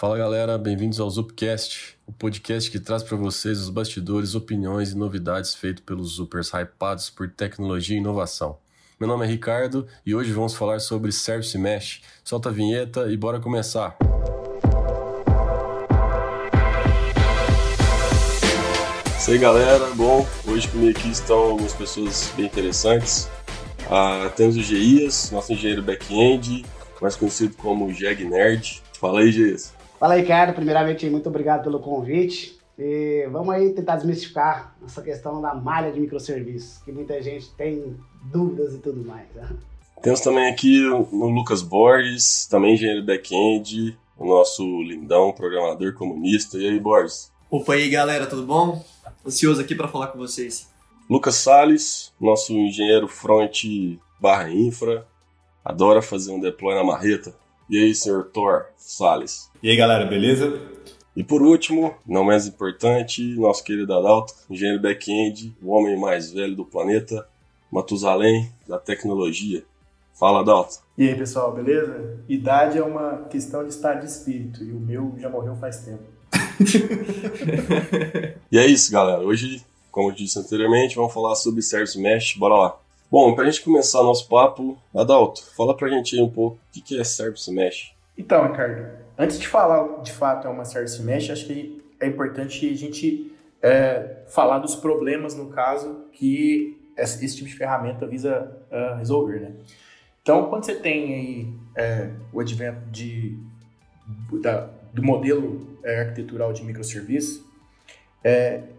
Fala galera, bem-vindos ao Zupcast, o podcast que traz para vocês os bastidores, opiniões e novidades feitos pelos Zupers hypados por tecnologia e inovação. Meu nome é Ricardo e hoje vamos falar sobre Service Mesh. Solta a vinheta e bora começar! Isso aí galera, bom, hoje comigo aqui estão algumas pessoas bem interessantes. Temos o Geias, nosso engenheiro back-end, mais conhecido como Jeg Nerd. Fala aí, Geias. Fala, Ricardo. Primeiramente, muito obrigado pelo convite. E vamos aí tentar desmistificar essa questão da malha de microserviços, que muita gente tem dúvidas e tudo mais. Né? Temos também aqui o Lucas Borges, também engenheiro back-end, o nosso lindão, programador comunista. E aí, Borges? Opa aí, galera, tudo bom? Ansioso aqui para falar com vocês. Lucas Salles, nosso engenheiro front/infra, adora fazer um deploy na marreta. E aí, senhor Thor Salles? E aí, galera, beleza? E por último, não menos importante, nosso querido Adalto, engenheiro back-end, o homem mais velho do planeta, Matusalém da tecnologia. Fala, Adalto. E aí, pessoal, beleza? Idade é uma questão de estado de espírito, e o meu já morreu faz tempo. E é isso, galera. Hoje, como eu disse anteriormente, vamos falar sobre Service Mesh. Bora lá. Bom, pra gente começar nosso papo, Adalto, fala pra gente aí um pouco o que é Service Mesh. Então, Ricardo, antes de falar de fato é uma Service Mesh, acho que é importante a gente falar dos problemas, no caso, que esse tipo de ferramenta visa resolver, né? Então, quando você tem aí o advento do modelo arquitetural de microserviço,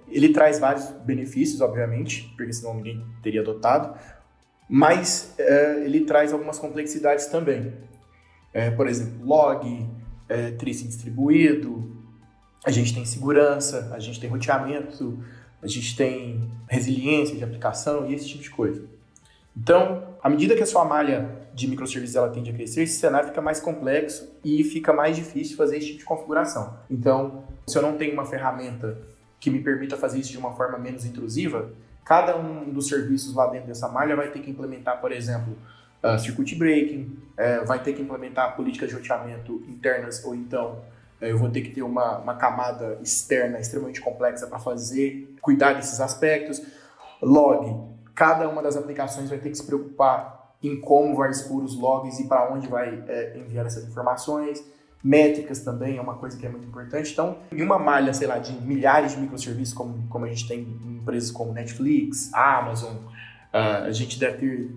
ele traz vários benefícios, obviamente, porque senão ninguém teria adotado, mas ele traz algumas complexidades também. Por exemplo, log, tracing distribuído, a gente tem segurança, a gente tem roteamento, a gente tem resiliência de aplicação e esse tipo de coisa. Então, à medida que a sua malha de microserviços ela tende a crescer, esse cenário fica mais complexo e fica mais difícil fazer esse tipo de configuração. Então, se eu não tenho uma ferramenta que me permita fazer isso de uma forma menos intrusiva, cada um dos serviços lá dentro dessa malha vai ter que implementar, por exemplo, circuit breaking, vai ter que implementar políticas de roteamento internas, ou então eu vou ter que ter uma camada externa extremamente complexa para cuidar desses aspectos. Log, cada uma das aplicações vai ter que se preocupar em como vai expor os logs e para onde vai enviar essas informações. Métricas também é uma coisa que é muito importante. Então, em uma malha, sei lá, de milhares de microserviços, como a gente tem em empresas como Netflix, Amazon, a gente deve ter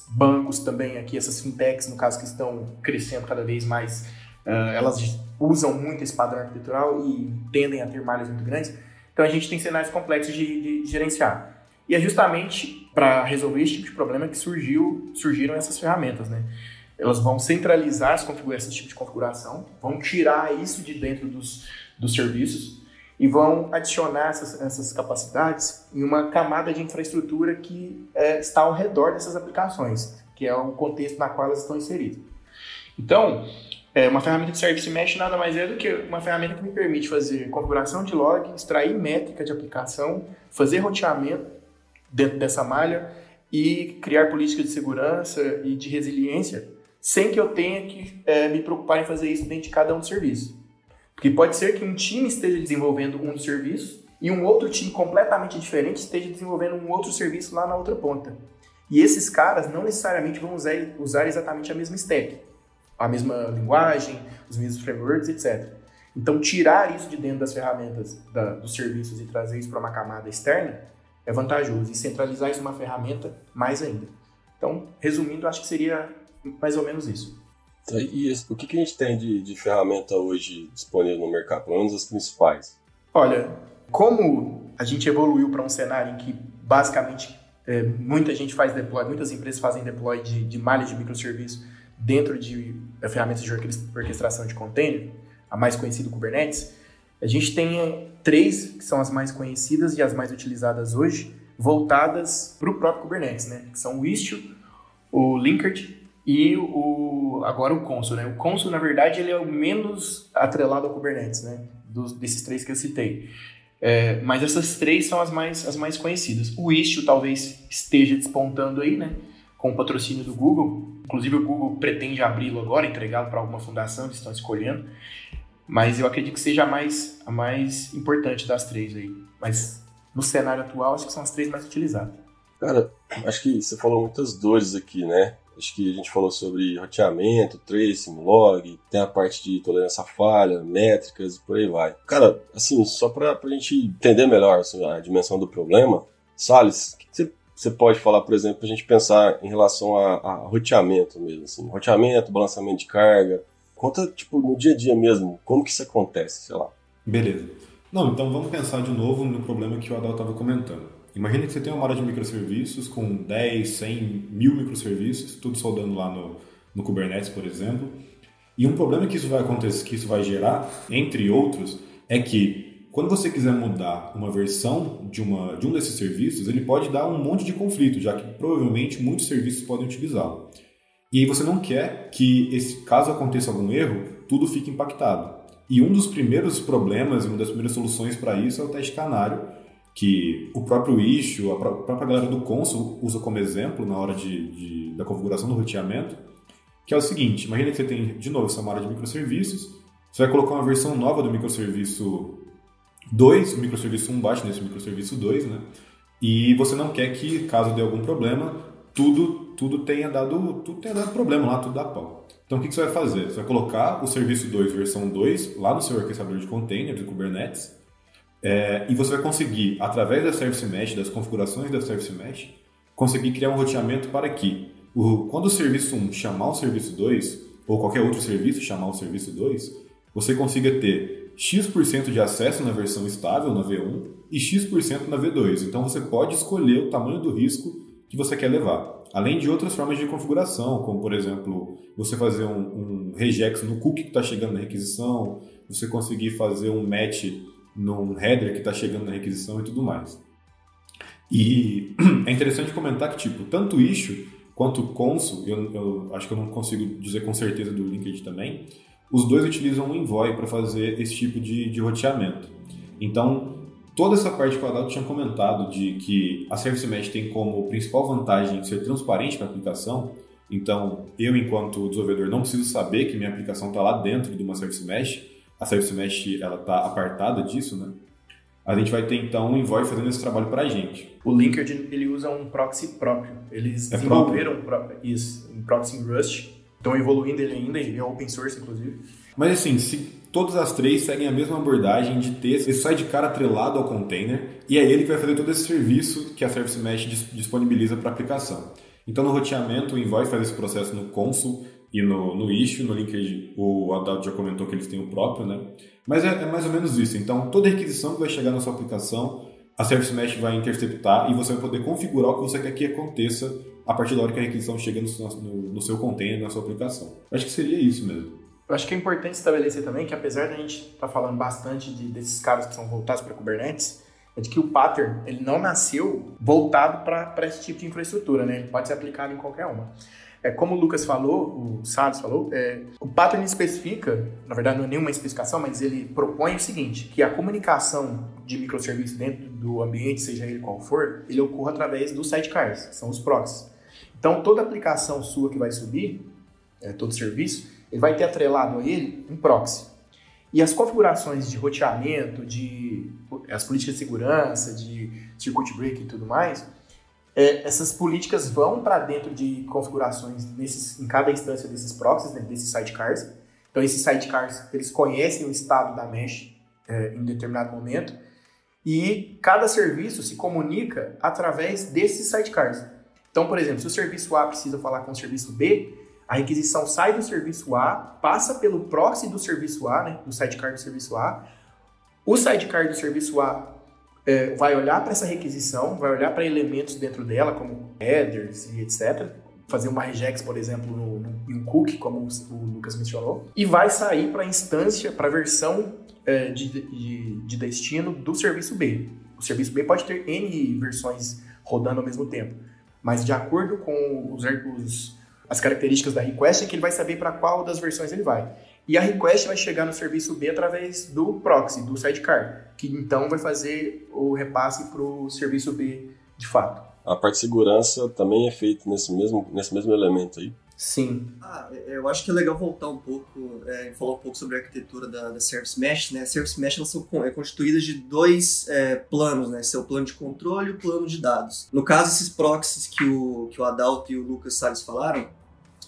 bancos também aqui, essas fintechs, no caso, que estão crescendo cada vez mais, elas usam muito esse padrão arquitetural e tendem a ter malhas muito grandes. Então, a gente tem cenários complexos de gerenciar. E é justamente para resolver esse tipo de problema que surgiram essas ferramentas, né? Elas vão centralizar esse tipo de configuração, vão tirar isso de dentro dos serviços e vão adicionar essas capacidades em uma camada de infraestrutura que está ao redor dessas aplicações, que é o contexto na qual elas estão inseridas. Então, uma ferramenta de Service Mesh nada mais é do que uma ferramenta que me permite fazer configuração de log, extrair métrica de aplicação, fazer roteamento dentro dessa malha e criar políticas de segurança e de resiliência sem que eu tenha que me preocupar em fazer isso dentro de cada um dos serviços. Porque pode ser que um time esteja desenvolvendo um dos serviços e um outro time completamente diferente esteja desenvolvendo um outro serviço lá na outra ponta. E esses caras não necessariamente vão usar exatamente a mesma stack, a mesma linguagem, os mesmos frameworks, etc. Então, tirar isso de dentro das ferramentas dos serviços e trazer isso para uma camada externa é vantajoso. E centralizar isso numa ferramenta, mais ainda. Então, resumindo, acho que seria mais ou menos isso. E o que a gente tem de ferramenta hoje disponível no mercado? Pelo menos as principais. Olha, como a gente evoluiu para um cenário em que basicamente muita gente faz deploy, muitas empresas fazem deploy de malhas de microserviço dentro de ferramentas de orquestração de container, a mais conhecida, o Kubernetes, a gente tem 3 que são as mais conhecidas e as mais utilizadas hoje, voltadas para o próprio Kubernetes, né? Que são o Istio, o Linkerd e agora o Consul, né? O Consul, na verdade, ele é o menos atrelado ao Kubernetes, né? Desses 3 que eu citei. Mas essas 3 são as mais conhecidas. O Istio talvez esteja despontando aí, né? Com o patrocínio do Google. Inclusive o Google pretende abri-lo agora, entregá-lo para alguma fundação, eles estão escolhendo. Mas eu acredito que seja a mais importante das três aí. Mas no cenário atual, acho que são as três mais utilizadas. Cara, acho que você falou muitas dores aqui, né? Acho que a gente falou sobre roteamento, tracing, log, tem a parte de tolerância à falha, métricas e por aí vai. Cara, assim, só pra gente entender melhor assim, a dimensão do problema, Salles, o que você pode falar, por exemplo, pra gente pensar em relação a roteamento mesmo, assim, roteamento, balanceamento de carga. Conta, tipo, no dia a dia mesmo, como que isso acontece, sei lá. Beleza. Não, então vamos pensar de novo no problema que o Adal estava comentando. Imagina que você tem uma área de microserviços com 10, 100, 1000 microserviços, tudo soldando lá no Kubernetes, por exemplo. E um problema que isso vai acontecer, que isso vai gerar, entre outros, é que quando você quiser mudar uma versão de um desses serviços, ele pode dar um monte de conflito, já que provavelmente muitos serviços podem utilizá-lo. E aí você não quer que, caso aconteça algum erro, tudo fique impactado. E um dos primeiros problemas, uma das primeiras soluções para isso é o teste canário, que o próprio issue, a própria galera do Consul usa como exemplo na hora da configuração do roteamento, que é o seguinte: imagina que você tem, de novo, essa área de microserviços, você vai colocar uma versão nova do microserviço 2, o microserviço 1 bate nesse microserviço 2, né? E você não quer que, caso dê algum problema, tudo tenha dado problema lá, tudo dá pau. Então o que você vai fazer? Você vai colocar o serviço 2, versão 2, lá no seu orquestrador de container do Kubernetes, e você vai conseguir, através da Service Mesh, das configurações da Service Mesh, conseguir criar um roteamento para que, quando o serviço 1 chamar o serviço 2, ou qualquer outro serviço chamar o serviço 2, você consiga ter X% de acesso na versão estável, na V1, e X% na V2. Então você pode escolher o tamanho do risco que você quer levar. Além de outras formas de configuração, como, por exemplo, você fazer um regex no cookie que está chegando na requisição, você conseguir fazer um match num header que está chegando na requisição e tudo mais. E é interessante comentar que, tipo, tanto o issue quanto o consul, eu acho que eu não consigo dizer com certeza do linkage também, os dois utilizam o Envoy para fazer esse tipo de roteamento. Então, toda essa parte que o Adalto tinha comentado de que a Service Mesh tem como principal vantagem ser transparente para a aplicação, então eu, enquanto desenvolvedor, não preciso saber que minha aplicação está lá dentro de uma Service Mesh, a Service Mesh está apartada disso, né? A gente vai ter então o Envoy fazendo esse trabalho para a gente. O Linkerd, ele usa um proxy próprio. Eles desenvolveram um proxy em Rust, estão evoluindo ele ainda, ele é open source, inclusive. Mas assim, se todas as três seguem a mesma abordagem de ter esse sidecar atrelado ao container, e é ele que vai fazer todo esse serviço que a Service Mesh disponibiliza para a aplicação. Então, no roteamento, o Envoy faz esse processo no Consul e no issue, no linkage, o Adalto já comentou que eles têm o próprio, né? Mas é mais ou menos isso. Então, toda requisição que vai chegar na sua aplicação, a Service Mesh vai interceptar e você vai poder configurar o que você quer que aconteça a partir da hora que a requisição chega no seu container, na sua aplicação. Acho que seria isso mesmo. Eu acho que é importante estabelecer também que, apesar da gente estar falando bastante desses caras que são voltados para Kubernetes, é de que o pattern ele não nasceu voltado para esse tipo de infraestrutura, né? Ele pode ser aplicado em qualquer uma. Como o Lucas falou, o Salles falou, o pattern especifica, na verdade não é nenhuma especificação, mas ele propõe o seguinte, que a comunicação de microserviço dentro do ambiente, seja ele qual for, ele ocorra através dos sidecars, que são os proxies. Então, toda aplicação sua que vai subir, todo serviço, ele vai ter atrelado a ele um proxy. E as configurações de roteamento, as políticas de segurança, de circuit breaker e tudo mais, essas políticas vão para dentro de configurações em cada instância desses proxies, né, desses sidecars. Então, esses sidecars, eles conhecem o estado da mesh em determinado momento e cada serviço se comunica através desses sidecars. Então, por exemplo, se o serviço A precisa falar com o serviço B, a requisição sai do serviço A, passa pelo proxy do serviço A, né, do sidecar do serviço A. O sidecar do serviço A vai olhar para essa requisição, vai olhar para elementos dentro dela, como headers e etc. Fazer uma regex, por exemplo, em um cookie, como o Lucas mencionou. E vai sair para a instância, para a versão de destino do serviço B. O serviço B pode ter N versões rodando ao mesmo tempo. Mas de acordo com as características da request, é que ele vai saber para qual das versões ele vai. E a request vai chegar no serviço B através do proxy, do sidecar, que então vai fazer o repasse para o serviço B de fato. A parte de segurança também é feita nesse mesmo elemento aí? Sim. Eu acho que é legal voltar um pouco e falar um pouco sobre a arquitetura da Service Mesh, né? As Service Mesh elas são constituídas de dois planos, né? Esse é o plano de controle e o plano de dados. No caso, esses proxies que o Adalto e o Lucas Salles falaram,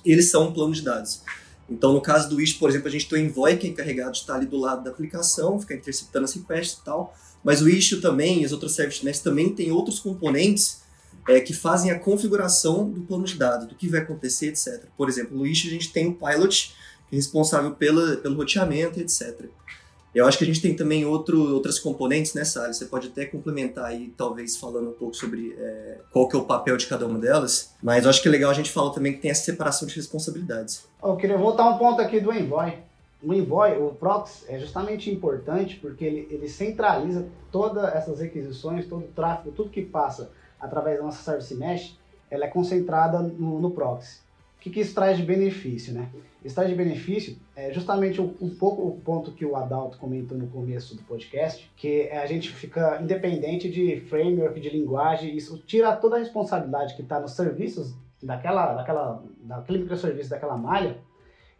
eles são um plano de dados. Então, no caso do Istio, por exemplo, a gente tem o Envoy, que é encarregado de estar ali do lado da aplicação, ficar interceptando as requests e tal. Mas o Istio também, e as outras Service Mesh também tem outros componentes que fazem a configuração do plano de dados, do que vai acontecer, etc. Por exemplo, no Istio a gente tem o Pilot, que é responsável pelo roteamento, etc. Eu acho que a gente tem também outras componentes nessa área. Você pode até complementar aí, talvez, falando um pouco sobre qual que é o papel de cada uma delas. Mas eu acho que é legal a gente falar também que tem essa separação de responsabilidades. Eu queria voltar um ponto aqui do Envoy. O Envoy, o proxy, é justamente importante porque ele centraliza todas essas requisições, todo o tráfego, tudo que passa através da nossa Service Mesh, ela é concentrada no proxy. O que isso traz de benefício, né? Isso traz de benefício justamente um pouco o ponto que o Adalto comentou no começo do podcast, que a gente fica independente de framework, de linguagem, isso tira toda a responsabilidade que está nos serviços daquele microserviço, daquela malha,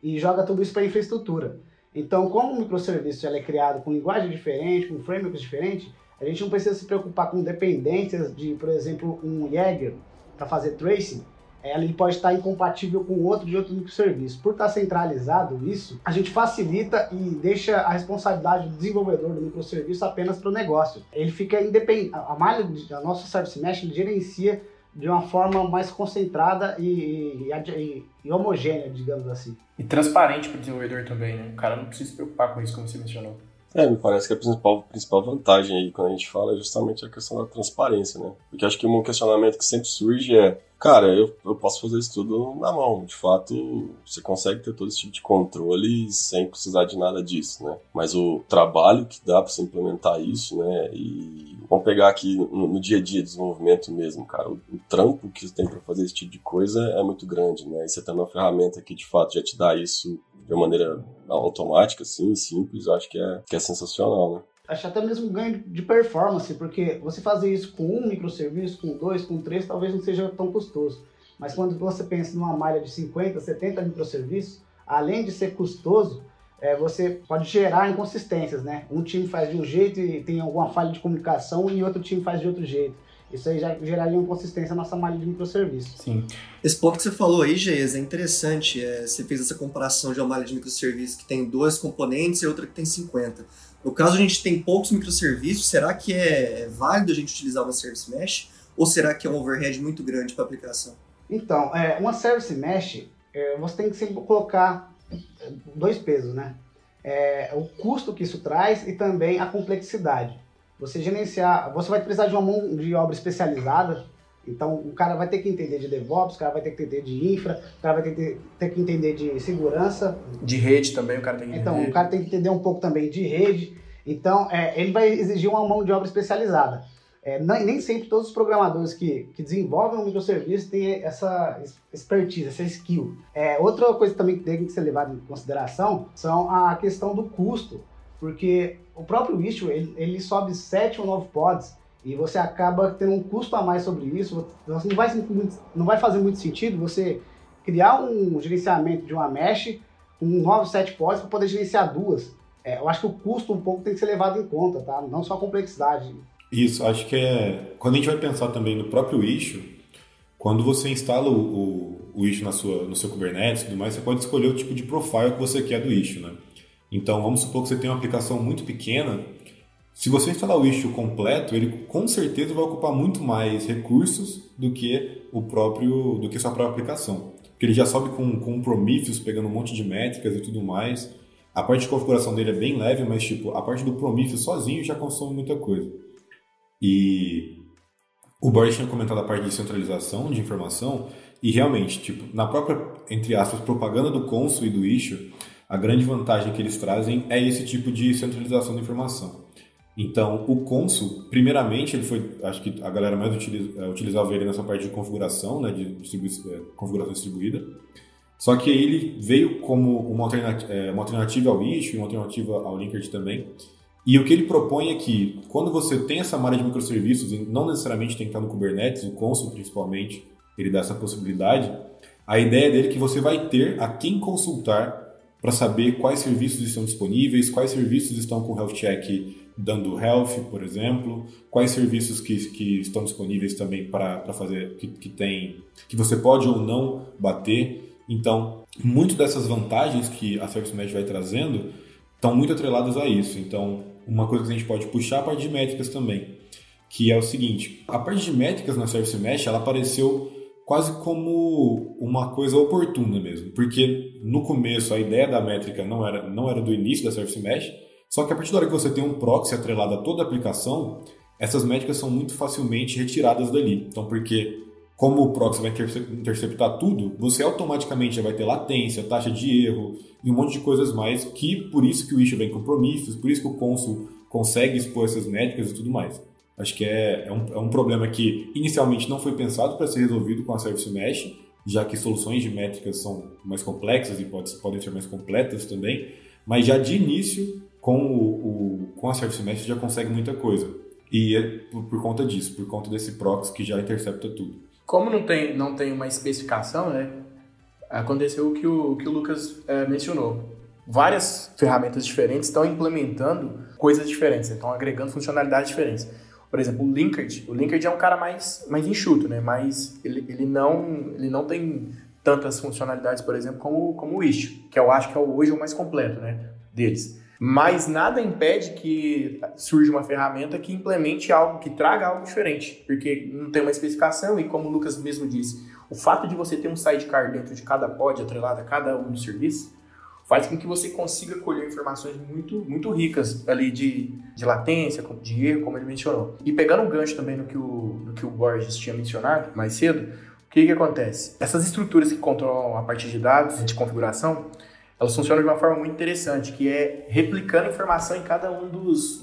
e joga tudo isso para a infraestrutura. Então, como o microserviço é criado com linguagem diferente, com frameworks diferentes, a gente não precisa se preocupar com dependências de, por exemplo, um Jaeger para fazer tracing. Ele pode estar incompatível com outro de outro microserviço. Por estar centralizado isso, a gente facilita e deixa a responsabilidade do desenvolvedor do microserviço apenas para o negócio. Ele fica independente. A malha da nossa Service Mesh gerencia de uma forma mais concentrada e homogênea, digamos assim. E transparente para o desenvolvedor também, né? O cara não precisa se preocupar com isso, como você mencionou. Me parece que a principal vantagem aí quando a gente fala é justamente a questão da transparência, né? Porque acho que um questionamento que sempre surge cara, eu posso fazer isso tudo na mão. De fato, você consegue ter todo esse tipo de controle sem precisar de nada disso, né? Mas o trabalho que dá para você implementar isso, né? E vamos pegar aqui no dia a dia de desenvolvimento mesmo, cara. O trampo que você tem para fazer esse tipo de coisa é muito grande, né? E você tem uma ferramenta que de fato já te dá isso de uma maneira automática, assim, simples, acho que é sensacional, né? Acho até mesmo um ganho de performance, porque você fazer isso com um microserviço, com 2, com 3, talvez não seja tão custoso. Mas quando você pensa numa malha de 50, 70 microserviços, além de ser custoso, você pode gerar inconsistências, né? Um time faz de um jeito e tem alguma falha de comunicação e outro time faz de outro jeito. Isso aí já geraria uma inconsistência na nossa malha de microserviços. Sim. Esse ponto que você falou aí, Geis, é interessante. Você fez essa comparação de uma malha de microserviços que tem 2 componentes e outra que tem 50. No caso, a gente tem poucos microserviços. Será que é válido a gente utilizar uma Service Mesh? Ou será que é um overhead muito grande para a aplicação? Então, uma Service Mesh, você tem que sempre colocar 2 pesos, né? O custo que isso traz e também a complexidade. Você vai precisar de uma mão de obra especializada, então o cara vai ter que entender de DevOps, o cara vai ter que entender de infra, o cara vai ter que entender de segurança. De rede também o cara tem que entender. Então, o cara tem que entender um pouco também de rede. Então, ele vai exigir uma mão de obra especializada. Nem sempre todos os programadores que desenvolvem um microserviço têm essa expertise, essa skill. Outra coisa também que tem que ser levada em consideração são a questão do custo, porque o próprio Istio, ele sobe 7 ou 9 pods e você acaba tendo um custo a mais sobre isso. Não vai fazer muito sentido você criar um gerenciamento de uma mesh com 9, 7 pods para poder gerenciar 2. Eu acho que o custo um pouco tem que ser levado em conta, tá? Não só a complexidade. Isso, acho que quando a gente vai pensar também no próprio Istio, quando você instala o Istio no seu Kubernetes e tudo mais, você pode escolher o tipo de profile que você quer do Istio, né? Então, vamos supor que você tem uma aplicação muito pequena. Se você instalar o Istio completo, ele com certeza vai ocupar muito mais recursos do que sua própria aplicação. Porque ele já sobe com um Prometheus, pegando um monte de métricas e tudo mais. A parte de configuração dele é bem leve, mas a parte do Prometheus sozinho já consome muita coisa. E o Boris tinha comentado a parte de centralização de informação, e realmente, na própria, entre aspas, propaganda do Consul e do Istio, a grande vantagem que eles trazem é esse tipo de centralização da informação. Então, o Consul, primeiramente, acho que a galera mais utilizava ele nessa parte de configuração, né, de configuração distribuída. Só que ele veio como uma alternativa ao Istio, uma alternativa ao Linkerd também. E o que ele propõe é que, quando você tem essa malha de microserviços, e não necessariamente tem que estar no Kubernetes, o Consul principalmente, ele dá essa possibilidade, A ideia dele é que você vai ter a quem consultar para saber quais serviços estão disponíveis, quais serviços estão com Health Check dando health, por exemplo, quais serviços que estão disponíveis também para fazer, que você pode ou não bater. Então, muito dessas vantagens que a Service Mesh vai trazendo estão muito atreladas a isso. Então, uma coisa que a gente pode puxar a parte de métricas também, que é o seguinte: a parte de métricas na Service Mesh, ela apareceu quase como uma coisa oportuna mesmo, porque no começo a ideia da métrica não era do início da Service Mesh, só que a partir da hora que você tem um proxy atrelado a toda a aplicação, essas métricas são muito facilmente retiradas dali. Então, porque como o proxy vai interceptar tudo, você automaticamente já vai ter latência, taxa de erro e um monte de coisas mais, que por isso que o issue vem com Prometheus, por isso que o Consul consegue expor essas métricas e tudo mais. Acho que é um problema que inicialmente não foi pensado para ser resolvido com a Service Mesh, já que soluções de métricas são mais complexas e podem ser mais completas também, mas já de início, com a Service Mesh, já consegue muita coisa. E é por conta disso, por conta desse proxy que já intercepta tudo. Como não tem uma especificação, né, aconteceu o que o Lucas mencionou. Várias ferramentas diferentes estão implementando coisas diferentes, estão agregando funcionalidades diferentes. Por exemplo, o Linkerd é um cara mais enxuto, né? Mas ele não tem tantas funcionalidades, por exemplo, como o Istio, que eu acho que hoje é o mais completo, né, deles. Mas nada impede que surja uma ferramenta que implemente algo, que traga algo diferente, porque não tem uma especificação e, como o Lucas mesmo disse, o fato de você ter um sidecar dentro de cada pod atrelado a cada um dos serviços faz com que você consiga colher informações muito, muito ricas ali de latência, de erro, como ele mencionou. E pegando um gancho também no que o Borges tinha mencionado mais cedo, o que acontece? Essas estruturas que controlam a parte de dados, de configuração, elas funcionam de uma forma muito interessante, que é replicando informação em cada um dos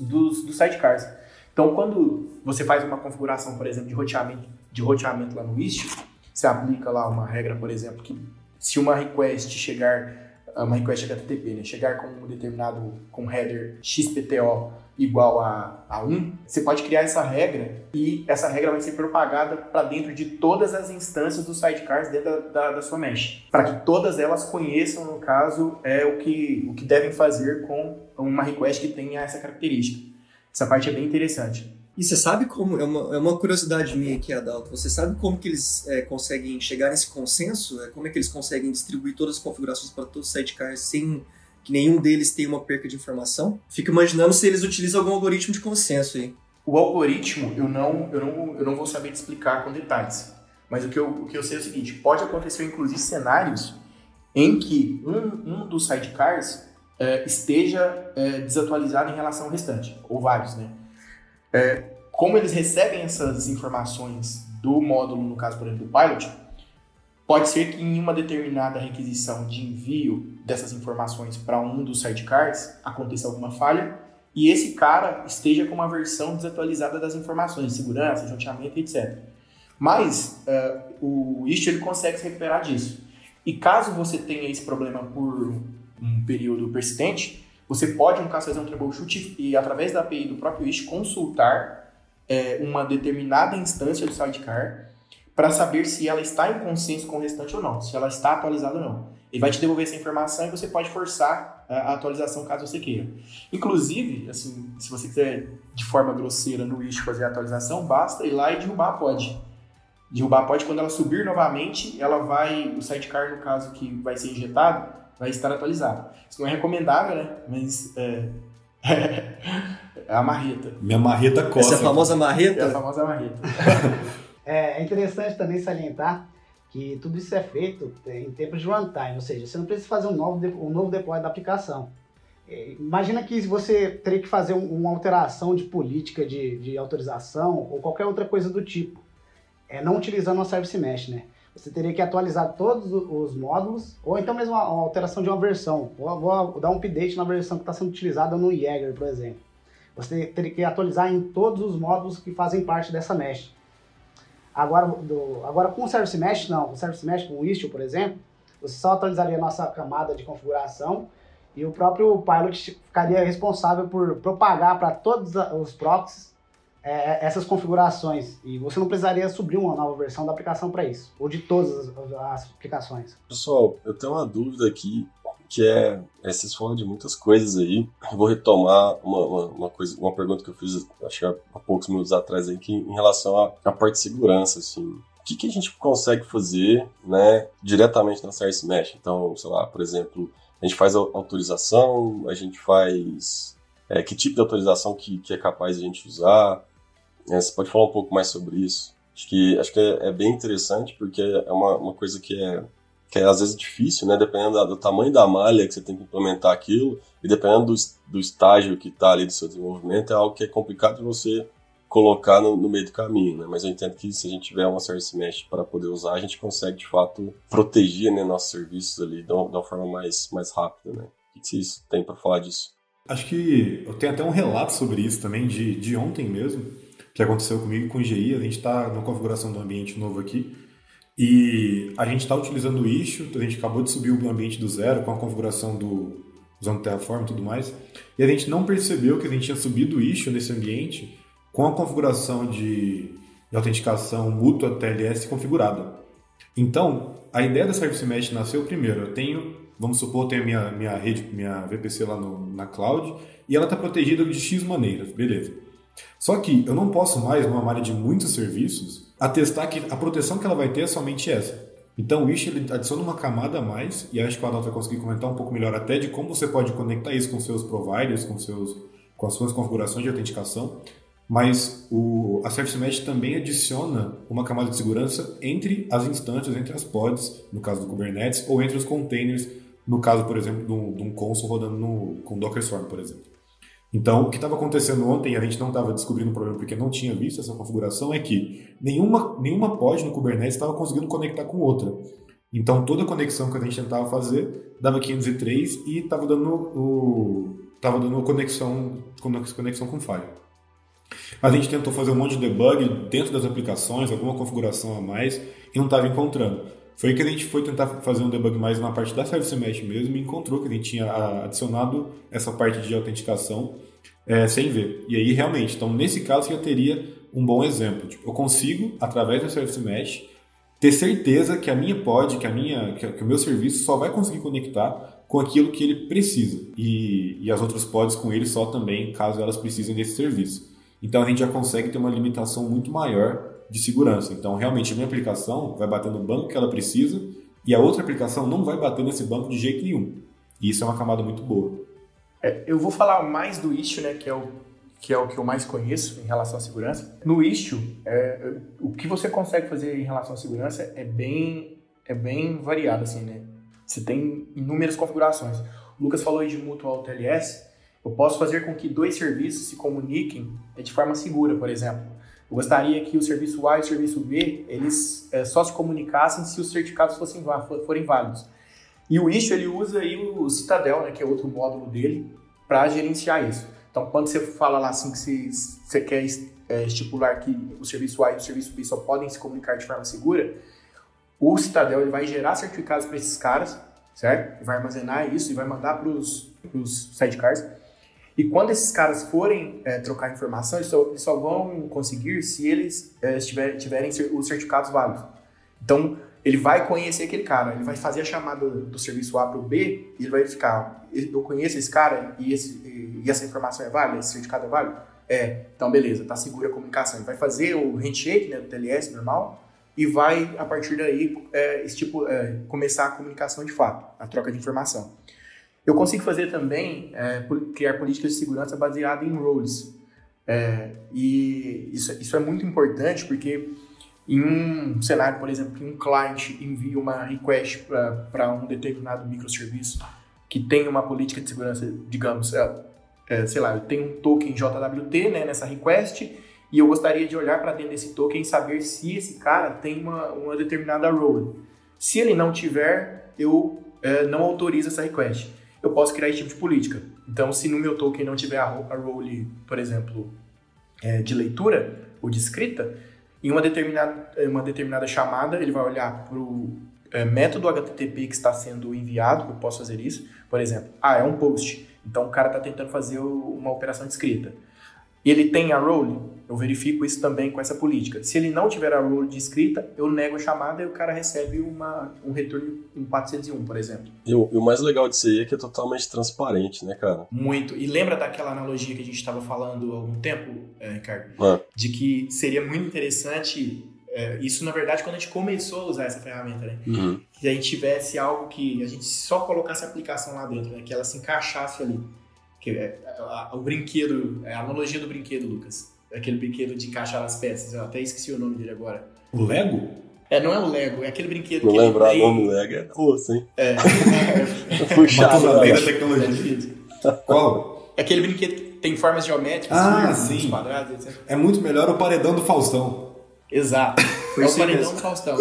sidecars. Então, quando você faz uma configuração, por exemplo, de roteamento lá no Istio, você aplica lá uma regra, por exemplo, que se uma request HTTP, né, chegar com um determinado com header XPTO igual a 1, você pode criar essa regra e essa regra vai ser propagada para dentro de todas as instâncias dos sidecars dentro da sua mesh, para que todas elas conheçam, no caso, o que devem fazer com uma request que tenha essa característica. Essa parte é bem interessante. E você sabe como, é uma curiosidade minha aqui, Adalto, você sabe como que eles conseguem chegar nesse consenso? Como é que eles conseguem distribuir todas as configurações para todos os sidecars sem que nenhum deles tenha uma perca de informação? Fico imaginando se eles utilizam algum algoritmo de consenso aí. O algoritmo eu não vou saber te explicar com detalhes, mas o que eu sei é o seguinte: pode acontecer inclusive cenários em que um dos sidecars esteja desatualizado em relação ao restante, ou vários, né? Como eles recebem essas informações do módulo, no caso, por exemplo, do Pilot, pode ser que em uma determinada requisição de envio dessas informações para um dos sidecars aconteça alguma falha e esse cara esteja com uma versão desatualizada das informações de segurança, de roteamento, etc. Mas o Istio ele consegue se recuperar disso. E caso você tenha esse problema por um período persistente, você pode, no caso, fazer um troubleshoot e, através da API do próprio Istio, consultar uma determinada instância do sidecar para saber se ela está em consenso com o restante ou não, se ela está atualizada ou não. Ele vai te devolver essa informação e você pode forçar a atualização caso você queira. Inclusive, assim, se você quiser de forma grosseira no Istio fazer a atualização, basta ir lá e derrubar a pod. Derrubar a pod, quando ela subir novamente, o sidecar, no caso, que vai ser injetado, vai estar atualizado. Isso não é recomendável, né? Mas é a marreta. Minha marreta coça. Essa é a famosa marreta? É a famosa marreta. É interessante também salientar que tudo isso é feito em tempo de runtime, ou seja, você não precisa fazer um novo deploy da aplicação. Imagina que você teria que fazer uma alteração de política de autorização ou qualquer outra coisa do tipo, não utilizando uma Service Mesh, né? Você teria que atualizar todos os módulos, ou então mesmo uma alteração de uma versão. Vou dar um update na versão que está sendo utilizada no Jaeger, por exemplo. Você teria que atualizar em todos os módulos que fazem parte dessa mesh. Agora com o Service Mesh, não. Com o Service Mesh, com o Istio, por exemplo, você só atualizaria a nossa camada de configuração e o próprio Pilot ficaria responsável por propagar para todos os proxies essas configurações e você não precisaria subir uma nova versão da aplicação para isso, ou de todas as aplicações. Pessoal, eu tenho uma dúvida aqui, que vocês falam de muitas coisas aí. Eu vou retomar uma pergunta que eu fiz, acho que há poucos minutos atrás aí, que em relação à parte de segurança, assim. O que a gente consegue fazer, né, diretamente na Service Mesh? Então, sei lá, por exemplo, a gente faz autorização, a gente faz... que tipo de autorização que é capaz de a gente usar? Você pode falar um pouco mais sobre isso? Acho que é bem interessante, porque é uma coisa que é às vezes difícil, né? Dependendo do tamanho da malha que você tem que implementar aquilo, e dependendo do estágio que está ali do seu desenvolvimento, é algo que é complicado de você colocar no meio do caminho, né? Mas eu entendo que se a gente tiver uma Service Mesh para poder usar, a gente consegue, de fato, proteger, né, nossos serviços ali de uma forma mais rápida, né? O que vocês têm para falar disso? Acho que eu tenho até um relato sobre isso também, de ontem mesmo, que aconteceu comigo com o GI. A gente está na configuração do ambiente novo aqui e a gente está utilizando o Istio. A gente acabou de subir o ambiente do zero com a configuração usando Terraform e tudo mais, e a gente não percebeu que a gente tinha subido o Istio nesse ambiente com a configuração de autenticação mútua TLS configurada. Então, a ideia da Service Mesh nasceu primeiro. Vamos supor, eu tenho minha rede, minha VPC lá na cloud, e ela está protegida de X maneiras, beleza. Só que eu não posso mais, numa malha de muitos serviços, atestar que a proteção que ela vai ter é somente essa. Então o Istio ele adiciona uma camada a mais, e acho que o Adalto vai conseguir comentar um pouco melhor até de como você pode conectar isso com seus providers, com as suas configurações de autenticação. Mas a Service Mesh também adiciona uma camada de segurança entre as instâncias, entre as pods, no caso do Kubernetes, ou entre os containers, no caso, por exemplo, de um console rodando com Docker Swarm, por exemplo. Então, o que estava acontecendo ontem, e a gente não estava descobrindo o problema porque não tinha visto essa configuração, é que nenhuma pod no Kubernetes estava conseguindo conectar com outra. Então, toda a conexão que a gente tentava fazer dava 503 e estava dando conexão com falha. A gente tentou fazer um monte de debug dentro das aplicações, alguma configuração a mais, e não estava encontrando. Foi que a gente foi tentar fazer um debug mais na parte da Service Mesh mesmo e encontrou que a gente tinha adicionado essa parte de autenticação sem ver. E aí, realmente, então nesse caso eu teria um bom exemplo. Tipo, eu consigo, através da Service Mesh, ter certeza que a minha pod, que o meu serviço só vai conseguir conectar com aquilo que ele precisa. E as outras pods com ele só também, caso elas precisem desse serviço. Então a gente já consegue ter uma limitação muito maior de segurança. Então, realmente, a minha aplicação vai bater no banco que ela precisa e a outra aplicação não vai bater nesse banco de jeito nenhum. E isso é uma camada muito boa. Eu vou falar mais do Istio, né, que é o que eu mais conheço em relação à segurança. No Istio, o que você consegue fazer em relação à segurança é bem variado, assim, né? Você tem inúmeras configurações. O Lucas falou aí de Mutual TLS. Eu posso fazer com que dois serviços se comuniquem de forma segura, por exemplo. Eu gostaria que o serviço A e o serviço B, eles só se comunicassem se os certificados forem válidos. E o Istio, ele usa aí o Citadel, né, que é outro módulo dele, para gerenciar isso. Então, quando você fala lá assim que você quer estipular que o serviço A e o serviço B só podem se comunicar de forma segura, o Citadel ele vai gerar certificados para esses caras, certo? Ele vai armazenar isso e vai mandar para os sidecars. E quando esses caras forem trocar informação, eles só vão conseguir se eles tiverem os certificados válidos. Então, ele vai conhecer aquele cara, ele vai fazer a chamada do serviço A para o B e ele vai verificar, eu conheço esse cara e essa informação é válida, esse certificado é válido? Então beleza, está segura a comunicação. Ele vai fazer o handshake, né, do TLS normal e vai, a partir daí, começar a comunicação de fato, a troca de informação. Eu consigo fazer também, criar políticas de segurança baseadas em roles. E isso é muito importante porque em um cenário, por exemplo, que um cliente envia uma request para um determinado microserviço que tem uma política de segurança, digamos, sei lá, eu tenho um token JWT, né, nessa request e eu gostaria de olhar para dentro desse token e saber se esse cara tem uma determinada role. Se ele não tiver, eu não autorizo essa request. Eu posso criar esse tipo de política. Então, se no meu token não tiver a role, por exemplo, de leitura ou de escrita, em uma determinada chamada, ele vai olhar para o método HTTP que está sendo enviado, eu posso fazer isso. Por exemplo, é um post. Então, o cara está tentando fazer uma operação de escrita. e ele tem a role, eu verifico isso também com essa política. Se ele não tiver a role descrita, eu nego a chamada e o cara recebe um retorno em 401, por exemplo. E o mais legal disso aí é que é totalmente transparente, né, cara? Muito. E lembra daquela analogia que a gente estava falando há algum tempo, Ricardo? De que seria muito interessante, isso na verdade quando a gente começou a usar essa ferramenta, né? Uhum. Que a gente tivesse algo que a gente só colocasse a aplicação lá dentro, né? Que ela se encaixasse ali. Que o brinquedo, a analogia do brinquedo, Lucas. Aquele brinquedo de encaixar as peças, eu até esqueci o nome dele agora. O Lego? Não é o Lego, é aquele brinquedo não que lembrar ele o nome do Lego é osso, hein? Puxado da tecnologia. Qual? É aquele brinquedo que tem formas geométricas, sim. quadrados, etc. É muito melhor o paredão do Faustão. Exato. Foi É o isso paredão mesmo. do Faustão.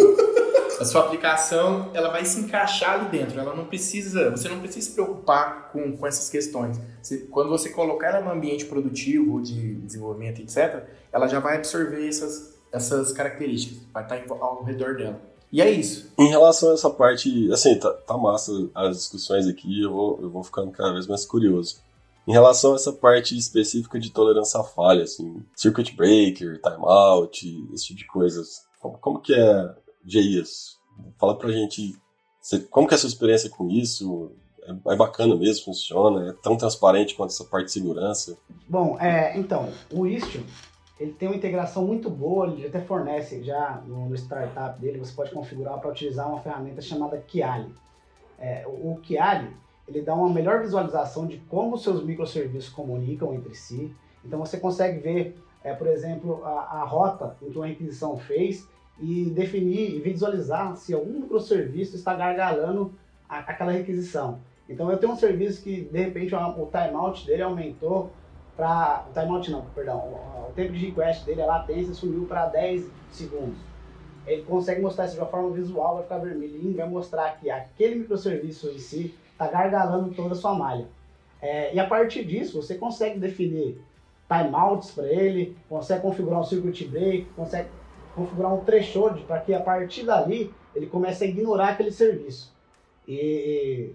A sua aplicação, ela vai se encaixar ali dentro. Você não precisa se preocupar com essas questões. Quando você colocar ela no ambiente produtivo, de desenvolvimento, etc., ela já vai absorver essas características. Vai estar ao redor dela. E é isso. Em relação a essa parte, assim, tá massa as discussões aqui, eu vou ficando cada vez mais curioso. Em relação a essa parte específica de tolerância à falha, assim, circuit breaker, timeout, esse tipo de coisas, como que é, Jeias? Fala pra gente, como que é a sua experiência com isso? É bacana mesmo, funciona? É tão transparente quanto essa parte de segurança? Bom, então, o Istio, ele tem uma integração muito boa, ele até fornece já no startup dele, você pode configurar para utilizar uma ferramenta chamada Kiali. O Kiali, ele dá uma melhor visualização de como os seus microserviços comunicam entre si. Então você consegue ver, por exemplo, a rota em que uma requisição fez e definir e visualizar se algum microserviço está gargalando aquela requisição. Então eu tenho um serviço que, de repente, o timeout dele aumentou para... O timeout não, perdão. O tempo de request dele, a latência, subiu para 10 segundos. Ele consegue mostrar isso de uma forma visual, vai ficar vermelhinho, vai mostrar que aquele microserviço em si está gargalando toda a sua malha. E a partir disso, você consegue definir timeouts para ele, consegue configurar um circuit break, consegue configurar um threshold para que a partir dali ele comece a ignorar aquele serviço. E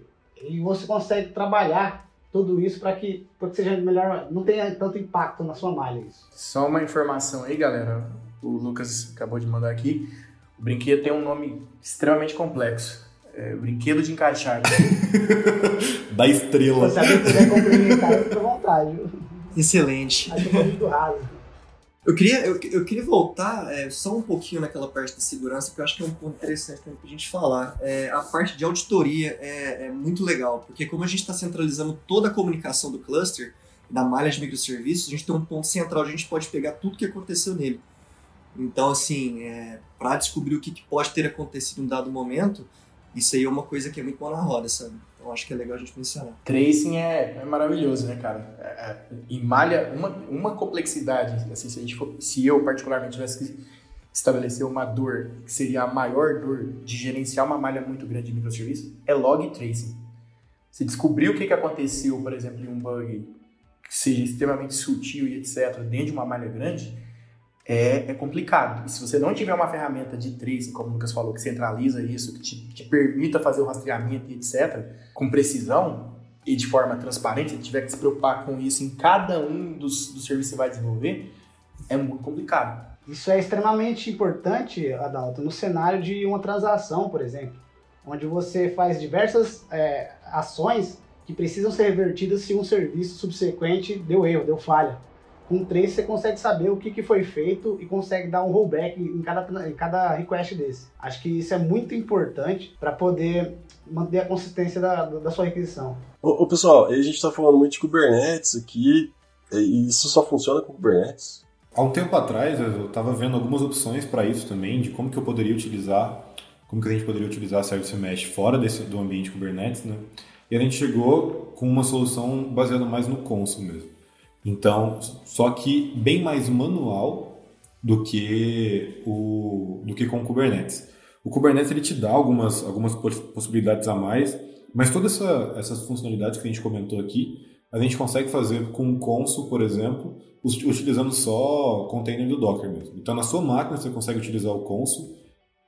você consegue trabalhar tudo isso para que seja melhor, não tenha tanto impacto na sua malha. Isso. Só uma informação aí, galera. O Lucas acabou de mandar aqui. O brinquedo tem um nome extremamente complexo. Brinquedo de encaixar. Da estrela. Se alguém puder complementar, eu fico à vontade. Viu? Excelente. Acho que é muito raso. Eu queria voltar só um pouquinho naquela parte da segurança, porque eu acho que é um ponto interessante também pra gente falar. A parte de auditoria é muito legal, porque como a gente está centralizando toda a comunicação do cluster, da malha de microserviços, a gente tem um ponto central onde a gente pode pegar tudo que aconteceu nele. Então, assim, para descobrir o que pode ter acontecido em um dado momento, isso aí é uma coisa que é muito boa na roda, sabe? Então acho que é legal a gente mencionar. Tracing é maravilhoso, né, cara? Em malha, uma complexidade, assim, se eu particularmente tivesse que estabelecer uma dor que seria a maior dor de gerenciar uma malha muito grande de microserviços, é log tracing. Se descobrir o que aconteceu, por exemplo, em um bug que seja extremamente sutil e etc., dentro de uma malha grande, é complicado. E se você não tiver uma ferramenta de tracing, como o Lucas falou, que centraliza isso, que te permita fazer o rastreamento e etc., com precisão e de forma transparente, se tiver que se preocupar com isso em cada um dos serviços que você vai desenvolver, é muito complicado. Isso é extremamente importante, Adalto, no cenário de uma transação, por exemplo, onde você faz diversas ações que precisam ser revertidas se um serviço subsequente deu erro, deu falha. Com o trace você consegue saber o que foi feito e consegue dar um rollback em cada request desse. Acho que isso é muito importante para poder manter a consistência da sua requisição. Ô pessoal, a gente está falando muito de Kubernetes aqui, e isso só funciona com Kubernetes? Há um tempo atrás eu estava vendo algumas opções para isso também, de como que eu poderia utilizar, como que a gente poderia utilizar a Service Mesh fora do ambiente Kubernetes, né? E a gente chegou com uma solução baseada mais no Consul mesmo. Então, só que bem mais manual do que com o Kubernetes. O Kubernetes ele te dá algumas possibilidades a mais, mas todas essas funcionalidades que a gente comentou aqui, a gente consegue fazer com o Consul, por exemplo, utilizando só container do Docker mesmo. Então, na sua máquina, você consegue utilizar o Consul.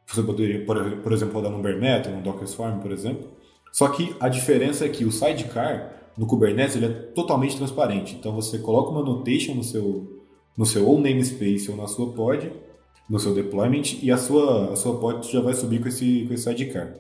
Você poderia, por exemplo, rodar num bare metal, num Docker Swarm, por exemplo. Só que a diferença é que o sidecar, no Kubernetes, ele é totalmente transparente. Então, você coloca uma notation no seu no seu ou namespace ou na sua pod, no seu deployment, e a sua pod já vai subir com esse sidecar.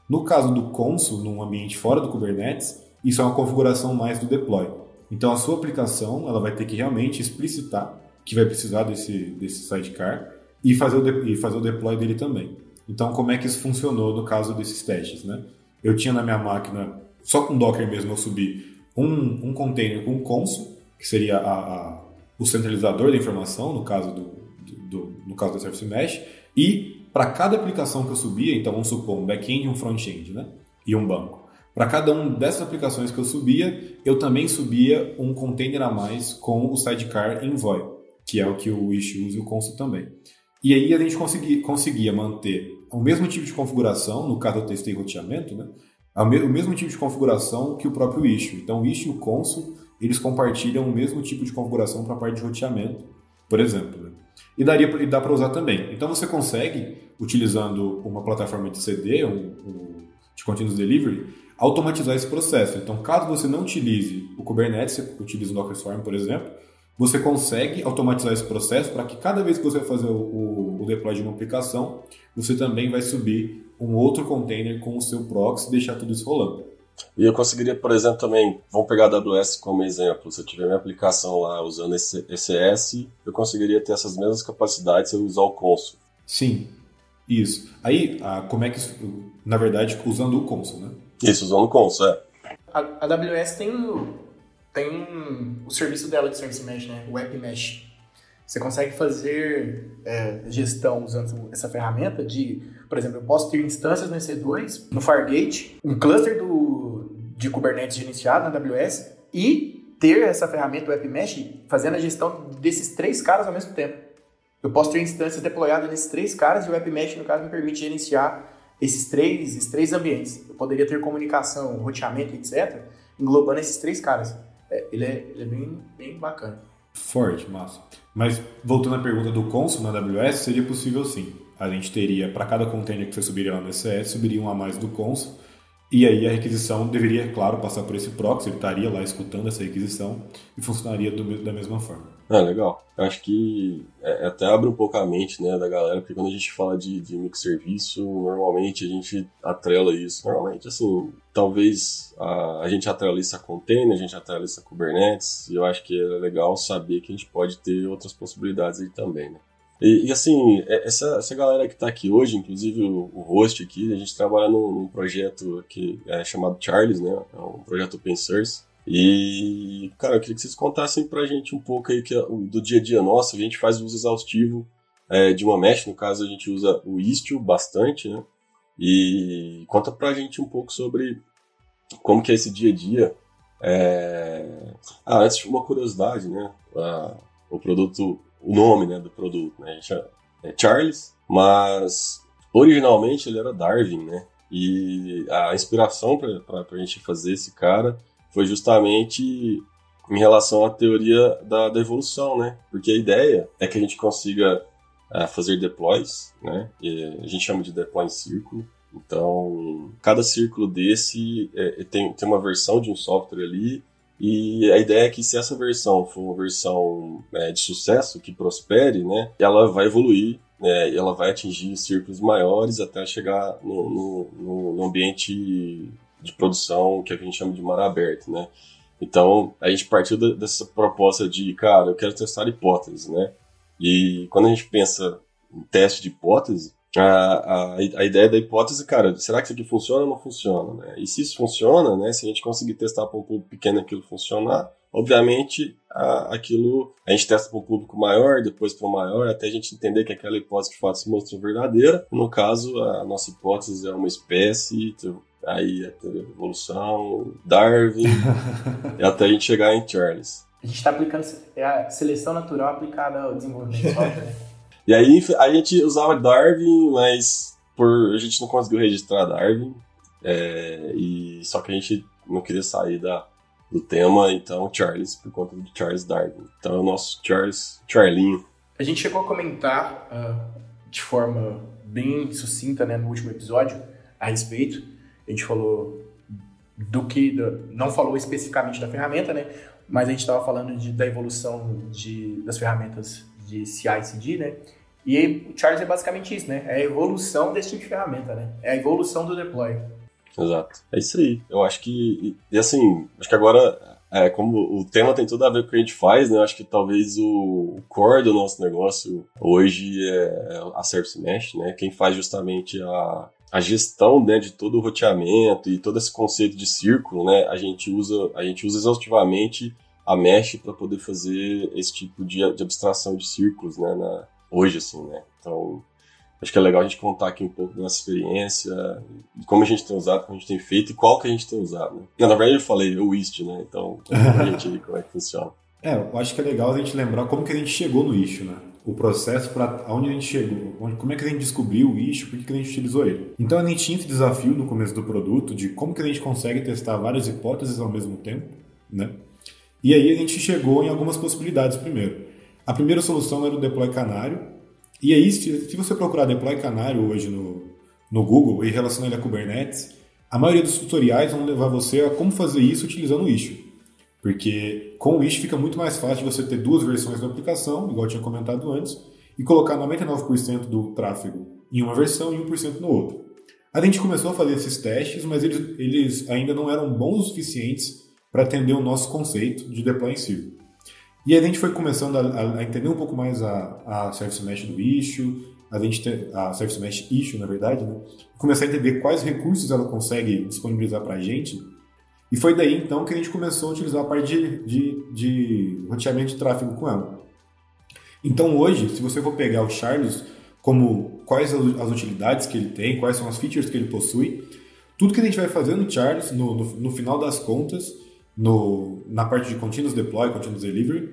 No caso do Consul, num ambiente fora do Kubernetes, isso é uma configuração mais do deploy. Então a sua aplicação ela vai ter que realmente explicitar que vai precisar desse sidecar e fazer o deploy dele também. Então como é que isso funcionou no caso desses testes, né? Eu tinha na minha máquina, só com Docker mesmo, eu subi um container com Consul, que seria o centralizador da informação, no caso no caso da Service Mesh, e para cada aplicação que eu subia, então vamos supor um back-end e um front-end, né? E um banco. Para cada uma dessas aplicações que eu subia, eu também subia um container a mais com o sidecar Envoy, que é o que o Istio usa e o Consul também. E aí a gente conseguia manter o mesmo tipo de configuração, no caso eu testei roteamento, né? O mesmo tipo de configuração que o próprio Istio. Então o Istio e o Consul, eles compartilham o mesmo tipo de configuração para a parte de roteamento, por exemplo, né? E dá para usar também. Então você consegue, utilizando uma plataforma de CD, de Continuous Delivery, automatizar esse processo. Então, caso você não utilize o Kubernetes, você utiliza o Docker Swarm, por exemplo, você consegue automatizar esse processo para que cada vez que você vai fazer o deploy de uma aplicação, você também vai subir um outro container com o seu proxy e deixar tudo isso rolando. E eu conseguiria, por exemplo, também, vamos pegar a AWS como exemplo, se eu tiver minha aplicação lá usando esse ECS, eu conseguiria ter essas mesmas capacidades se eu usar o Consul. Sim, isso. Aí, como é que, na verdade, usando o Consul, né? Isso, usando o Consul, A AWS tem o serviço dela de Service Mesh, né? O App Mesh. Você consegue fazer gestão usando essa ferramenta de, por exemplo, eu posso ter instâncias no EC2, no Fargate, um cluster de Kubernetes gerenciado na AWS e ter essa ferramenta, o App Mesh, fazendo a gestão desses 3 caras ao mesmo tempo. Eu posso ter instâncias deployadas nesses 3 caras e o App Mesh, no caso, me permite gerenciar esses três ambientes. Eu poderia ter comunicação, roteamento, etc., englobando esses 3 caras. Ele é bem bacana. Forte, massa. Mas, voltando à pergunta do Consul na AWS, seria possível sim. A gente teria, para cada container que você subiria lá no ECS, subiria um a mais do Consul, e aí a requisição deveria, claro, passar por esse proxy, ele estaria lá escutando essa requisição e funcionaria da mesma forma. Legal. Eu acho que até abre um pouco a mente, né, da galera, porque quando a gente fala de microserviço, normalmente a gente atrela isso. Normalmente, assim, talvez a gente atrela isso a container, a gente atrela isso a Kubernetes, e eu acho que é legal saber que a gente pode ter outras possibilidades aí também, né. E assim, essa galera que está aqui hoje, inclusive o host aqui, a gente trabalha num projeto que é chamado Charles, né, é um projeto open source. E, cara, eu queria que vocês contassem pra gente um pouco aí do dia a dia nosso. A gente faz uso exaustivo de uma mesh, no caso a gente usa o Istio bastante, né? E conta pra gente um pouco sobre como que é esse dia a dia. Antes, uma curiosidade, né? O produto, o nome, né, do produto, né? É Charles, mas originalmente ele era Darwin, né? E a inspiração pra gente fazer esse cara foi justamente em relação à teoria da evolução, né? Porque a ideia é que a gente consiga fazer deploys, né? E a gente chama de deploy em círculo. Então, cada círculo desse tem uma versão de um software ali, e a ideia é que se essa versão for uma versão de sucesso, que prospere, né? Ela vai evoluir, né? E ela vai atingir círculos maiores até chegar no ambiente de produção que a gente chama de mar aberto, né? Então, a gente partiu dessa proposta de, cara, eu quero testar hipóteses, né? E quando a gente pensa em teste de hipótese, a ideia da hipótese, cara, será que isso aqui funciona ou não funciona, né? E se isso funciona, né? Se a gente conseguir testar para um público pequeno aquilo funcionar, obviamente, a gente testa para um público maior, depois para um maior, até a gente entender que aquela hipótese de fato se mostrou verdadeira. No caso, a nossa hipótese é uma espécie, aí a teoria da evolução, Darwin, e até a gente chegar em Charles. A gente está aplicando a seleção natural aplicada ao desenvolvimento de software, né? E aí a gente usava Darwin, mas a gente não conseguiu registrar Darwin, só que a gente não queria sair do tema, então Charles, por conta de Charles Darwin. Então é o nosso Charlinho. A gente chegou a comentar de forma bem sucinta, né, no último episódio a respeito. A gente falou não falou especificamente da ferramenta, né? mas a gente estava falando da evolução das ferramentas de CI/CD, né? E aí, o Charles é basicamente isso, né? É a evolução desse tipo de ferramenta, né? É a evolução do deploy. Exato. É isso aí. Eu acho que... E assim, acho que agora, como o tema tem tudo a ver com o que a gente faz, né? Eu acho que talvez o core do nosso negócio hoje é a Service Mesh, né? Quem faz justamente a gestão, né, de todo o roteamento e todo esse conceito de círculo, né? A gente usa exaustivamente a Mesh para poder fazer esse tipo de abstração de círculos, né? Hoje, assim, né? Então, acho que é legal a gente contar aqui um pouco da nossa experiência, de como a gente tem usado, como a gente tem feito e qual que a gente tem usado, né? Na verdade, eu falei o Wisht, né? Então, a gente aí como é que funciona. Eu acho que é legal a gente lembrar como que a gente chegou no issue, né? O processo para onde a gente chegou, como é que a gente descobriu o issue, por que a gente utilizou ele. Então, a gente tinha esse desafio no começo do produto de como que a gente consegue testar várias hipóteses ao mesmo tempo, né? E aí a gente chegou em algumas possibilidades primeiro. A primeira solução era o deploy canário. E aí, se você procurar deploy canário hoje no Google e relacionar ele a Kubernetes, a maioria dos tutoriais vão levar você a como fazer isso utilizando o issue. Porque com o issue fica muito mais fácil de você ter duas versões da aplicação, igual eu tinha comentado antes, e colocar 99% do tráfego em uma versão e 1% no outro. A gente começou a fazer esses testes, mas eles ainda não eram bons o suficientes para atender o nosso conceito de deploy em círculo. E aí a gente foi começando a entender um pouco mais a Service Mesh do issue, a Service Mesh issue, na verdade, né? Começar a entender quais recursos ela consegue disponibilizar para a gente. E foi daí, então, que a gente começou a utilizar a parte de roteamento de tráfego com ela. Então, hoje, se você for pegar o Charles, como quais as utilidades que ele tem, quais são as features que ele possui, tudo que a gente vai fazer no Charles, no final das contas, na parte de Continuous Deploy, Continuous Delivery,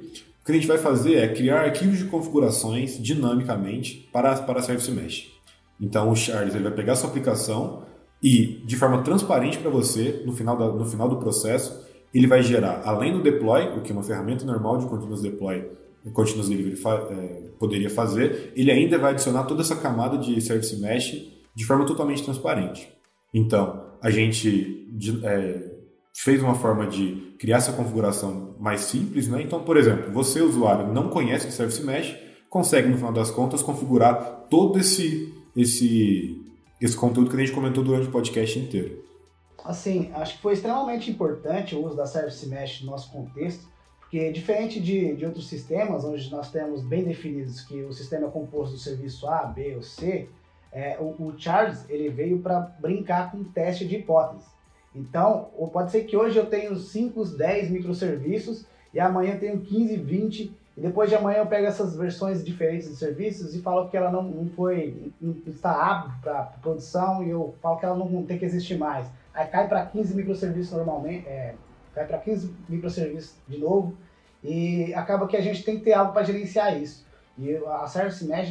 o que a gente vai fazer é criar arquivos de configurações dinamicamente para a Service Mesh. Então, o Charles ele vai pegar a sua aplicação e, de forma transparente para você, no final do processo, ele vai gerar, além do deploy, o que uma ferramenta normal de Continuous Deploy, Continuous Delivery poderia fazer, ele ainda vai adicionar toda essa camada de Service Mesh de forma totalmente transparente. Então, a gente fez uma forma de criar essa configuração mais simples, né? Então, por exemplo, você, usuário, não conhece o Service Mesh, consegue, no final das contas, configurar todo esse conteúdo que a gente comentou durante o podcast inteiro. Assim, acho que foi extremamente importante o uso da Service Mesh no nosso contexto, porque diferente de outros sistemas, onde nós temos bem definidos que o sistema é composto do serviço A, B ou C, o Charles ele veio para brincar com o teste de hipótese. Então, ou pode ser que hoje eu tenho 5, 10 microserviços e amanhã eu tenho 15, 20 e depois de amanhã eu pego essas versões diferentes de serviços e falo que ela não está apta para produção e eu falo que ela não tem que existir mais. Aí cai para 15 microserviços normalmente, cai para 15 microserviços de novo e acaba que a gente tem que ter algo para gerenciar isso. E a Service Mesh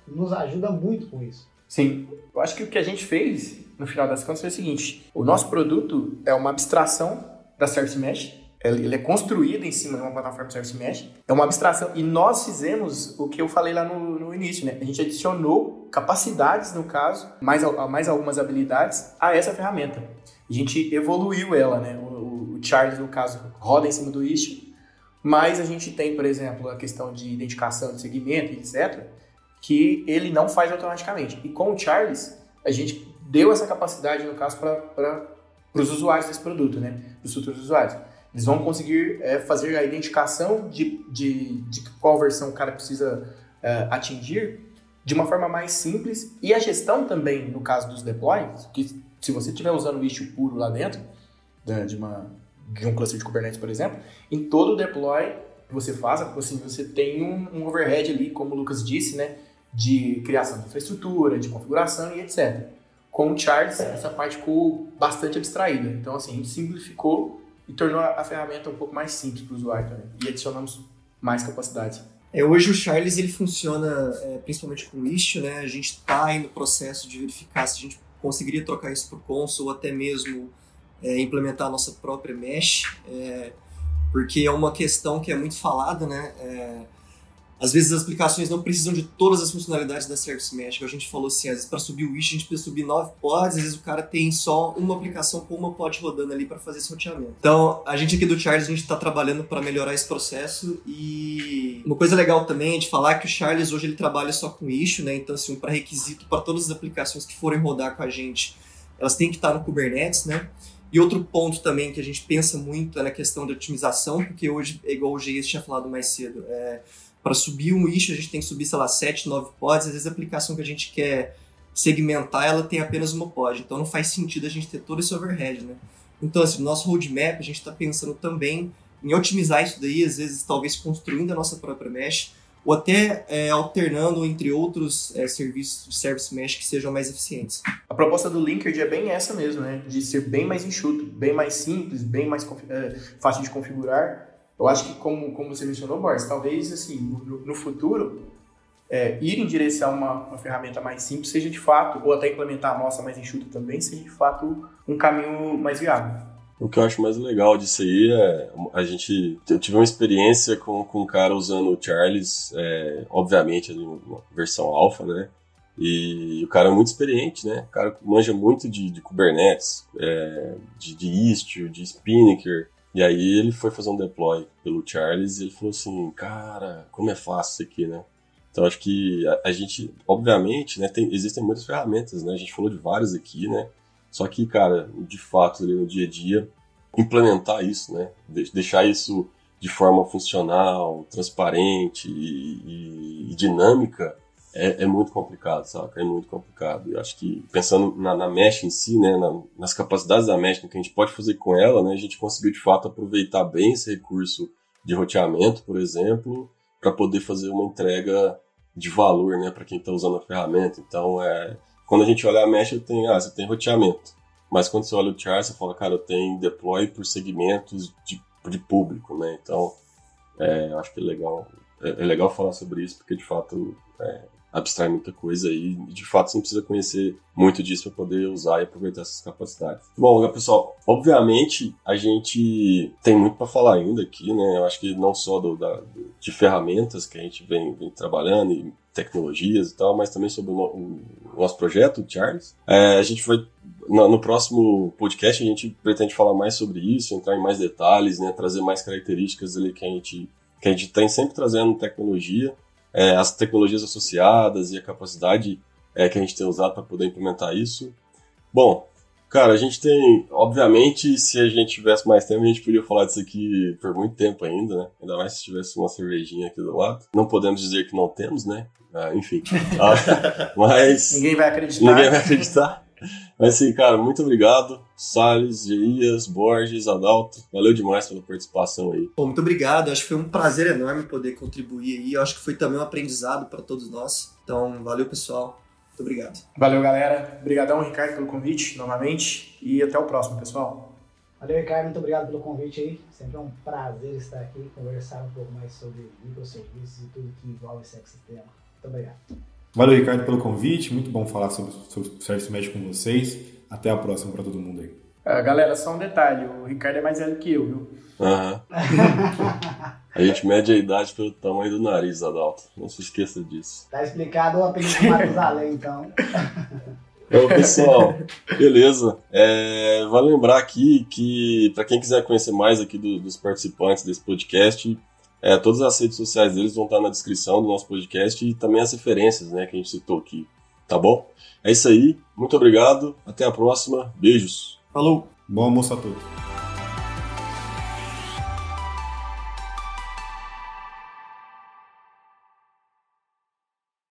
nos ajuda muito com isso. Sim, eu acho que o que a gente fez, no final das contas, foi o seguinte: o nosso produto é uma abstração da Service Mesh, ele é construído em cima de uma plataforma Service Mesh, é uma abstração, e nós fizemos o que eu falei lá no início, né? A gente adicionou capacidades, no caso, mais algumas habilidades a essa ferramenta. A gente evoluiu ela, né? O Charles, no caso, roda em cima do issue, mas a gente tem, por exemplo, a questão de identificação de segmento, etc., que ele não faz automaticamente. E com o Charles, a gente deu essa capacidade, no caso, para os usuários desse produto, né? Para os futuros usuários. Eles vão conseguir fazer a identificação de qual versão o cara precisa atingir de uma forma mais simples. E a gestão também, no caso dos deploys, que se você estiver usando o issue puro lá dentro, de um cluster de Kubernetes, por exemplo, em todo o deploy que você faz, assim, você tem um overhead ali, como o Lucas disse, né? De criação de infraestrutura, de configuração e etc. Com o Charles, essa parte ficou bastante abstraída. Então, assim, a gente simplificou e tornou a ferramenta um pouco mais simples para o usuário também. E adicionamos mais capacidades. Hoje o Charles ele funciona principalmente com issue, né? A gente está aí no processo de verificar se a gente conseguiria trocar isso para o console ou até mesmo implementar a nossa própria mesh, porque é uma questão que é muito falada, né? Às vezes as aplicações não precisam de todas as funcionalidades da Service Mesh. A gente falou assim, às vezes para subir o wish a gente precisa subir 9 pods, às vezes o cara tem só uma aplicação com uma pod rodando ali para fazer esse roteamento. Então, a gente aqui do Charles, a gente está trabalhando para melhorar esse processo, e uma coisa legal também é de falar que o Charles hoje ele trabalha só com issue, né? Então, assim, um pré-requisito para todas as aplicações que forem rodar com a gente, elas têm que estar no Kubernetes, né? E outro ponto também que a gente pensa muito é na questão de otimização, porque hoje, é igual o GS tinha falado mais cedo, para subir um issue, a gente tem que subir, sei lá, 7, 9 pods. Às vezes a aplicação que a gente quer segmentar, ela tem apenas uma pod. Então não faz sentido a gente ter todo esse overhead, né? Então, assim, no nosso roadmap, a gente está pensando também em otimizar isso daí, às vezes talvez construindo a nossa própria mesh, ou até alternando entre outros serviços de Service Mesh que sejam mais eficientes. A proposta do Linkerd é bem essa mesmo, né? De ser bem mais enxuto, bem mais simples, bem mais fácil de configurar. Eu acho que, como você mencionou, Boris, talvez assim, no futuro, ir em direção a uma ferramenta mais simples seja de fato, ou até implementar a nossa mais enxuta também, seja de fato um caminho mais viável. O que eu acho mais legal disso aí eu tive uma experiência com um cara usando o Charles, obviamente, ali, uma versão alfa, né? E o cara é muito experiente, né? O cara manja muito de Kubernetes, de Istio, de Spinnaker. E aí ele foi fazer um deploy pelo Charles e ele falou assim, cara, como é fácil isso aqui, né? Então acho que a gente, obviamente, né, existem muitas ferramentas, né? A gente falou de várias aqui, né? Só que, cara, de fato, ali no dia a dia, implementar isso, né? Deixar isso de forma funcional, transparente e dinâmica é muito complicado, sabe? É muito complicado. Eu acho que, pensando na mesh em si, né? Nas capacidades da mesh, no que a gente pode fazer com ela, né? A gente conseguiu, de fato, aproveitar bem esse recurso de roteamento, por exemplo, para poder fazer uma entrega de valor, né? Para quem está usando a ferramenta. Então, quando a gente olha a mesh, você tem roteamento. Mas quando você olha o char, você fala, cara, eu tenho deploy por segmentos de público, né? Então, eu acho que é legal falar sobre isso, porque de fato abstrai muita coisa aí, e de fato você não precisa conhecer muito disso para poder usar e aproveitar essas capacidades. Bom, pessoal, obviamente a gente tem muito para falar ainda aqui, né? Eu acho que não só de ferramentas que a gente vem trabalhando e tecnologias e tal, mas também sobre o nosso projeto, o Charles. A gente vai, no próximo podcast, a gente pretende falar mais sobre isso, entrar em mais detalhes, né? Trazer mais características ali que a gente tem sempre trazendo tecnologia, as tecnologias associadas e a capacidade que a gente tem usado para poder implementar isso. Bom, cara, a gente tem, obviamente, se a gente tivesse mais tempo, a gente podia falar disso aqui por muito tempo ainda, né? Ainda mais se tivesse uma cervejinha aqui do lado. Não podemos dizer que não temos, né? Enfim. Mas Ninguém vai acreditar. Ninguém vai acreditar. Mas sim, cara, muito obrigado. Salles, Gerias, Borges, Adalto. Valeu demais pela participação aí. Bom, muito obrigado. Acho que foi um prazer enorme poder contribuir aí. Eu acho que foi também um aprendizado para todos nós. Então, valeu, pessoal. Muito obrigado. Valeu, galera. Obrigadão, Ricardo, pelo convite, novamente. E até o próximo, pessoal. Valeu, Ricardo. Muito obrigado pelo convite aí. Sempre é um prazer estar aqui e conversar um pouco mais sobre microserviços e tudo que envolve esse ecossistema. Muito obrigado. Valeu, Ricardo, pelo convite. Muito bom falar sobre Service Mesh com vocês. Até a próxima para todo mundo aí. Galera, só um detalhe. O Ricardo é mais velho que eu, viu? Aham. A gente mede a idade pelo tamanho do nariz, Adalto. Não se esqueça disso. Tá explicado o apelido de Matusalém, então. Então, pessoal, beleza. Vale lembrar aqui que, para quem quiser conhecer mais aqui dos participantes desse podcast, todas as redes sociais deles vão estar na descrição do nosso podcast e também as referências, né, que a gente citou aqui. Tá bom? É isso aí. Muito obrigado. Até a próxima. Beijos. Falou. Bom almoço a todos.